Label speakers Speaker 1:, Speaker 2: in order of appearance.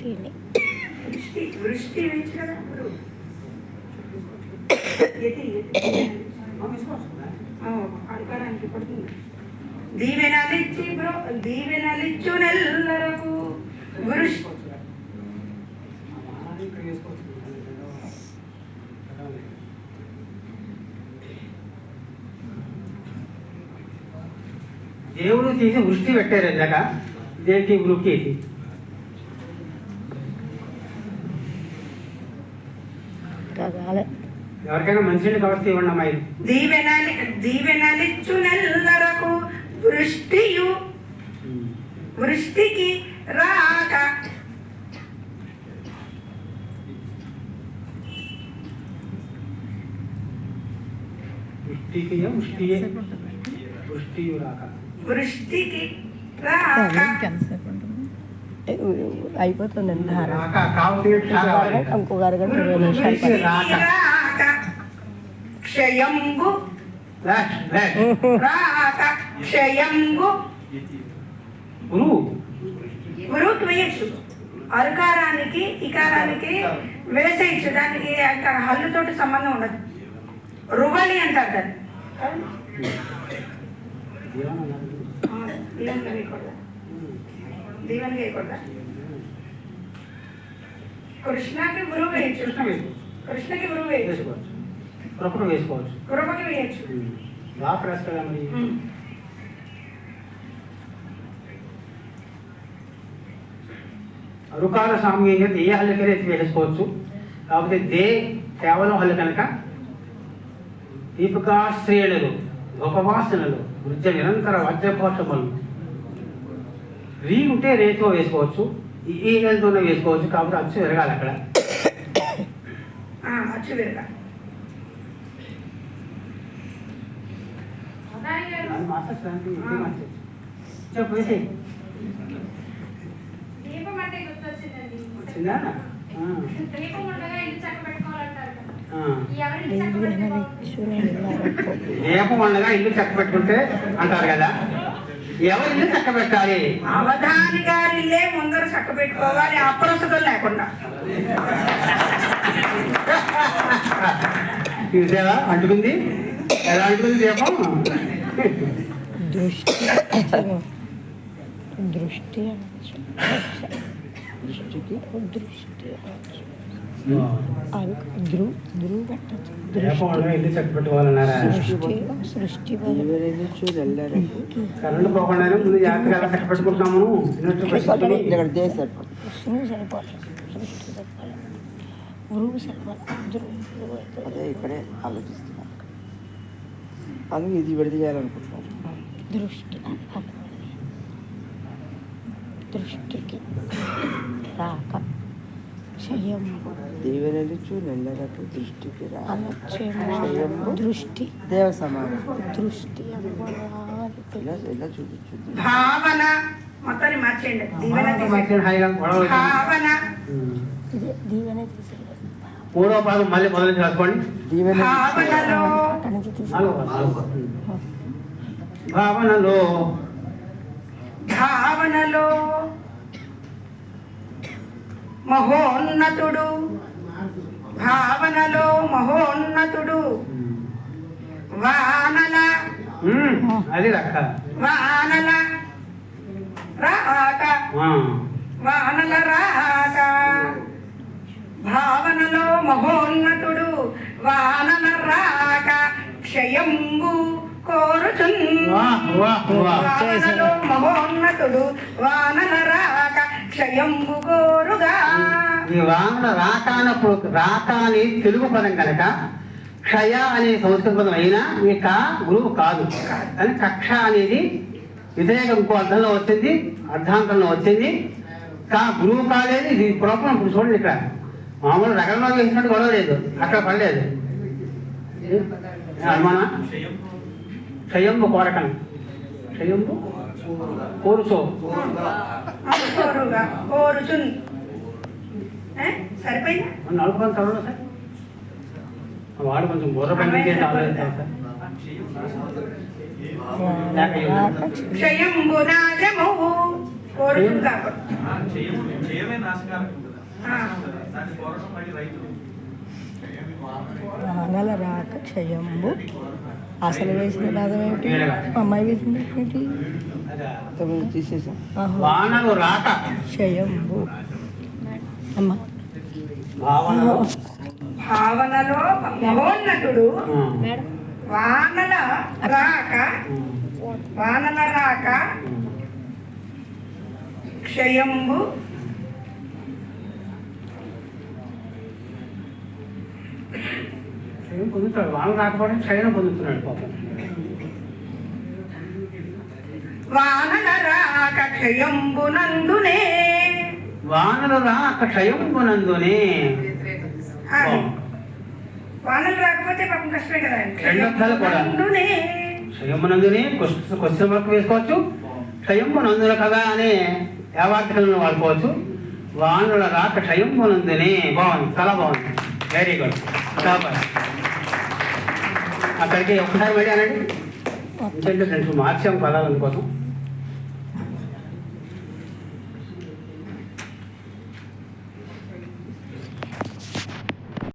Speaker 1: వృష్టిని
Speaker 2: వృష్టి వేయచ్చు కదా. అడగడానికి పడుతుంది. దీవెనలిచ్చు నెల్లరకు వృష్టి
Speaker 3: దేవుడు చేసి వృష్టి పెట్టారు ఇందాక. దేనికి వృష్టి ఎవరికైనా మంచిని కాబట్టి ఇవ్వండి అమ్మాయి.
Speaker 2: దీవెనలిచ్చు నెల్లరకు వృష్టియు వృష్టికి రాక వృష్టికి రాక
Speaker 1: అయిపోతుందండి. ఇంకొక అరగంట
Speaker 2: క్షయంబు రాక క్షయంబు గురువుకి వేయచ్చు. అరుకారానికి ఇకారానికి వేసేయచ్చు. దానికి హల్లుతోటి సంబంధం ఉండదు. రువలి అంటారు దాన్ని. దీవెనగా వేయకూడదా? కృష్ణకి గురువు వేయచ్చు. కృష్ణకి గురువు వేయచ్చు.
Speaker 3: వేసుకోవచ్చు.
Speaker 2: కృపకి వేయచ్చు.
Speaker 3: అరుకాల సామ్యంగా ఏ హల్లుకైనా ఎత్తి వేసుకోవచ్చు. కాకపోతే దే కేవలం హల్లు కనుక దీపికాశ్రేయులు ఉపవాసనలు వృద్ధ నిరంతర వాద్యఘోషములు రీ ఉంటే రేతో వేసుకోవచ్చు. ఈ హెల్తోనే వేసుకోవచ్చు. కాబట్టి అచ్చు విరగాలి. అక్కడ
Speaker 2: అచ్చు విరగాలి.
Speaker 3: దీపం ఉండగా ఇల్లు చక్క పెట్టుకుంటే అంటారు కదా. ఎవరు ఇల్లు చక్క పెట్టాలి?
Speaker 2: అవధాని గారి ఇల్లే ముందర చక్క పెట్టుకోవాలి, అప్రస్తుతం లేకుండా.
Speaker 3: చూసావా అంటుకుంది? ఎలా అంటుంది దీపం?
Speaker 1: దృష్టి దృష్టి దృష్టికి దృష్టి ధ్రువు పెట్టచ్చు. సృష్టి
Speaker 3: కరెంట్ పోకుండా ముందు జాగ్రత్తగా చక్క పెట్టుకుంటున్నాము.
Speaker 1: సరిపోలేదు. సృష్టి సరిపోలేదు. గురువు సరిపోలేదు.
Speaker 4: అదే ఇక్కడే ఆలోచిస్తున్నాను. అది ఇది విడది చేయాలనుకుంటున్నాం.
Speaker 1: దృష్టి దృష్టికి రాక క్షయంబు
Speaker 4: దీవెనలిచ్చు నెల్లరకు దృష్టికి రాక
Speaker 1: దృష్టి
Speaker 4: దేవ సమానం.
Speaker 1: దృష్టి
Speaker 4: ఇలా చూపించు.
Speaker 2: భావన మొత్తాన్ని మార్చేయండి. భావన
Speaker 1: దీవెన తీసేది.
Speaker 3: మూడో భాగం మళ్ళీ మొదలు రాసుకోండి.
Speaker 2: భావనలో
Speaker 3: భావనలో
Speaker 2: భావనలో మహోన్నతుడు. భావనలో మహోన్నతుడు. వానల
Speaker 3: అది రక్క
Speaker 2: వానల రాక వానల రాక. భావనలో మహోన్నతుడు వానల రాక క్షయంబు కోరుచున్. వానలో మహోన్నతుడు వానల రాక క్షయంబు కోరుగా.
Speaker 3: ఈ వానల రాక అన్నప్పుడు రాక అని తెలుగు పదం కనుక క్షయ అనే సంస్కృత పదం అయినా ఈ కా గురువు కాదు. కానీ కక్ష అనేది వ్యతిరేక ఇంకో అర్థంలో వచ్చింది, అర్థాంతంలో వచ్చింది. కా గురువు కాలేదు. ఇది ప్రోపం ఇప్పుడు చూడండి. ఇక్కడ మామూలు రకంలో వేసినట్టు గొడవ లేదు, అక్కడ పడలేదు. అనుమాన క్షయంబు కోరకం. క్షయంబు కోరుచో
Speaker 2: కోరుచున్. సరిపోయిందా?
Speaker 3: నడుపుకొని చదవడం సార్. వాడు కొంచెం బుర్ర పండించేసి ఆలోచిస్తాం సార్.
Speaker 2: క్షయంబు రాజము కోరుకుని కాకూడదు.
Speaker 5: చేయమే నాశకారకం కదా.
Speaker 2: ఆ.
Speaker 5: దాన్ని కోరడం మళ్ళీ రైతు.
Speaker 1: వానల రాక క్షయంబు అసలు వేసిన పదం ఏమిటి అమ్మాయి వేసిన ఏమిటి
Speaker 4: తమిళ తీసేసాం.
Speaker 1: ఆహా.
Speaker 3: వానలు రాక
Speaker 1: క్షయంబు అమ్మ
Speaker 3: భావనలో
Speaker 2: భావనలో మహోన్నతుడు వానల రాక క్షయంబు
Speaker 3: క్షయం పొందుతాడు. వాన రాకపోవడం క్షయం పొందుతున్నాడు పాపం.
Speaker 2: వానల రాక క్షయంబునందునే
Speaker 3: వానలు రాక క్షయంబునందునే.
Speaker 2: ఆ, వానలు రాకపోతే పాపం కష్టమే కదా.
Speaker 3: రెండొక్కలు కూడా.
Speaker 2: క్షయంబునందునే
Speaker 3: క్షయమునందునే క్వశ్చన్ మార్క్ వేసుకోవచ్చు. క్షయమునందున కదా అనే యావార్థలను వాడుకోవచ్చు. వానుల రాక క్షయమునందునే. బాగుంది, చాలా బాగుంది, వెరీ గుడ్, సూపర్. అక్కడికి ఒక్కసారి మళ్ళీ అనండి. ఇంకేంటో రెండు మార్చాం పదాలు అందుకోసం.